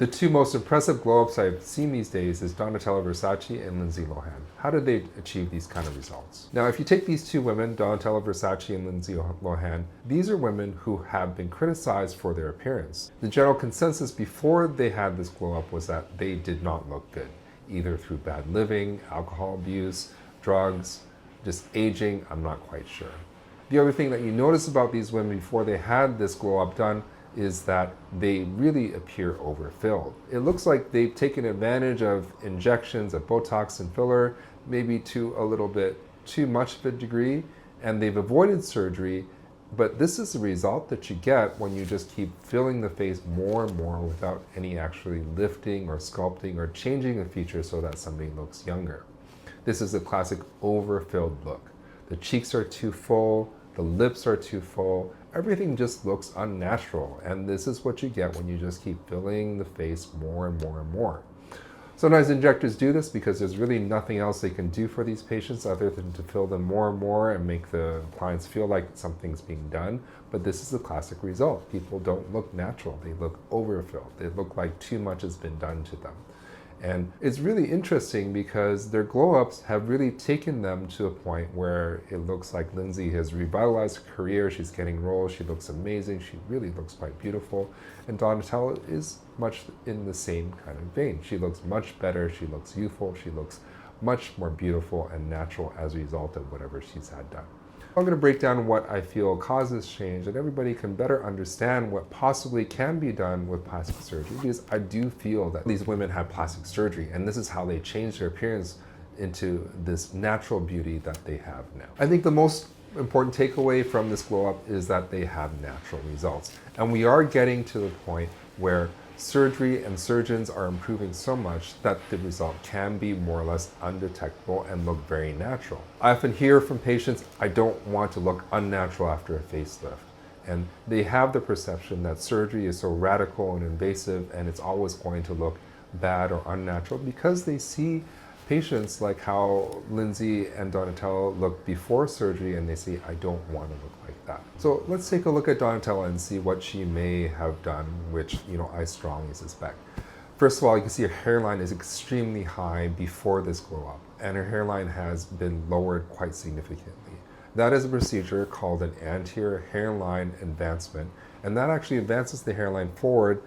The two most impressive glow-ups I've seen these days is Donatella Versace and Lindsay Lohan. How did they achieve these kind of results? Now, if you take these two women, Donatella Versace and Lindsay Lohan, these are women who have been criticized for their appearance. The general consensus before they had this glow-up was that they did not look good, either through bad living, alcohol abuse, drugs, just aging, I'm not quite sure. The other thing that you notice about these women before they had this glow-up done is that they really appear overfilled. It looks like they've taken advantage of injections of Botox and filler, maybe to a little bit too much of a degree, and they've avoided surgery, but this is the result that you get when you just keep filling the face more and more without any actually lifting or sculpting or changing a feature so that somebody looks younger. This is a classic overfilled look. The cheeks are too full, the lips are too full, everything just looks unnatural, and this is what you get when you just keep filling the face more and more and more. Sometimes injectors do this because there's really nothing else they can do for these patients other than to fill them more and more and make the clients feel like something's being done, but this is the classic result. People don't look natural, they look overfilled. They look like too much has been done to them. And it's really interesting because their glow-ups have really taken them to a point where it looks like Lindsay has revitalized her career. She's getting roles. She looks amazing. She really looks quite beautiful. And Donatella is much in the same kind of vein. She looks much better. She looks youthful. She looks much more beautiful and natural as a result of whatever she's had done. I'm going to break down what I feel causes change, and everybody can better understand what possibly can be done with plastic surgery, because I do feel that these women have plastic surgery and this is how they change their appearance into this natural beauty that they have now. I think the most important takeaway from this glow up is that they have natural results, and we are getting to the point where surgery and surgeons are improving so much that the result can be more or less undetectable and look very natural. I often hear from patients, I don't want to look unnatural after a facelift. And they have the perception that surgery is so radical and invasive and it's always going to look bad or unnatural because they see patients like how Lindsay and Donatella look before surgery and they say, I don't want to look like that. So let's take a look at Donatella and see what she may have done, which I strongly suspect. First of all, you can see her hairline is extremely high before this glow up, and her hairline has been lowered quite significantly. That is a procedure called an anterior hairline advancement, and that actually advances the hairline forward.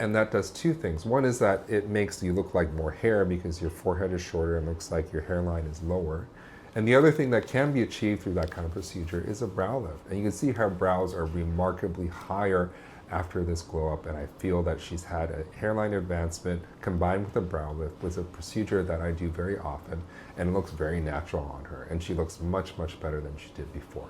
And that does two things. One is that it makes you look like more hair because your forehead is shorter and looks like your hairline is lower. And the other thing that can be achieved through that kind of procedure is a brow lift. And you can see her brows are remarkably higher after this glow up, and I feel that she's had a hairline advancement combined with a brow lift with a procedure that I do very often, and it looks very natural on her, and she looks much, much better than she did before.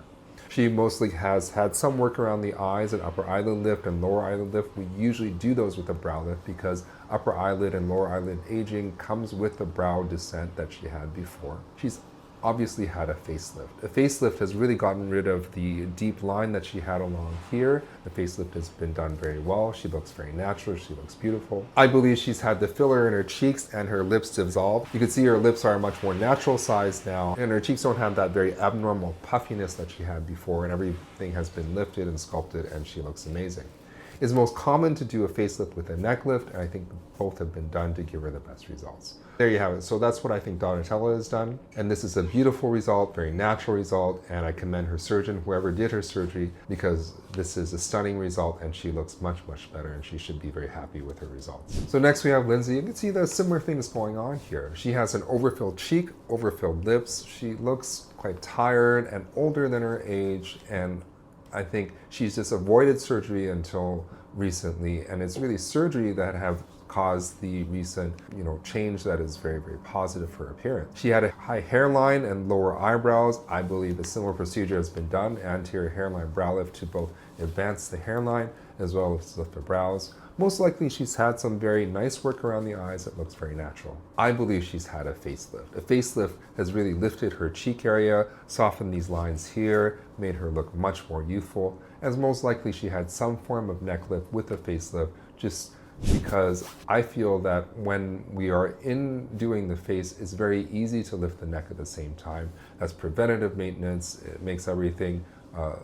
She mostly has had some work around the eyes, an upper eyelid lift and lower eyelid lift. We usually do those with a brow lift because upper eyelid and lower eyelid aging comes with the brow descent that she had before. She's obviously had a facelift. A facelift has really gotten rid of the deep line that she had along here. The facelift has been done very well. She looks very natural. She looks beautiful. I believe she's had the filler in her cheeks and her lips dissolved. You can see her lips are a much more natural size now, and her cheeks don't have that very abnormal puffiness that she had before, and everything has been lifted and sculpted, and she looks amazing. It's most common to do a facelift with a neck lift, and I think both have been done to give her the best results. There you have it. So that's what I think Donatella has done, and this is a beautiful result, very natural result, and I commend her surgeon, whoever did her surgery, because this is a stunning result and she looks much, much better, and she should be very happy with her results. So next we have Lindsay. You can see the similar things going on here. She has an overfilled cheek, overfilled lips. She looks quite tired and older than her age, and I think she's just avoided surgery until recently, and it's really surgery that have caused the recent change that is very, very positive for her appearance. She had a high hairline and lower eyebrows. I believe a similar procedure has been done, anterior hairline brow lift, to both advance the hairline as well as lift the brows. Most likely she's had some very nice work around the eyes that looks very natural. I believe she's had a facelift. A facelift has really lifted her cheek area, softened these lines here, made her look much more youthful, as most likely she had some form of neck lift with a facelift, just because I feel that when we are in doing the face, it's very easy to lift the neck at the same time. That's preventative maintenance. It makes everything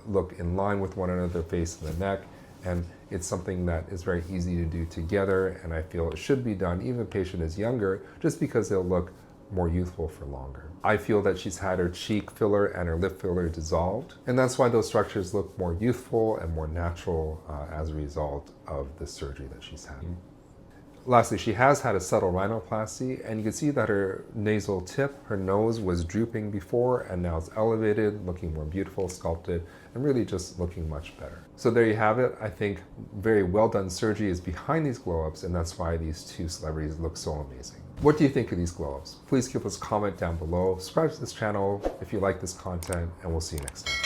look in line with one another, the face and the neck. and it's something that is very easy to do together, and I feel it should be done even if the patient is younger, just because they'll look more youthful for longer. I feel that she's had her cheek filler and her lip filler dissolved, and that's why those structures look more youthful and more natural as a result of the surgery that she's had. Lastly, she has had a subtle rhinoplasty, and you can see that her nasal tip, her nose, was drooping before, and now it's elevated, looking more beautiful, sculpted, and really just looking much better. So there you have it. I think very well done surgery is behind these glow-ups, and that's why these two celebrities look so amazing. What do you think of these glow-ups? Please give us a comment down below. Subscribe to this channel if you like this content, and we'll see you next time.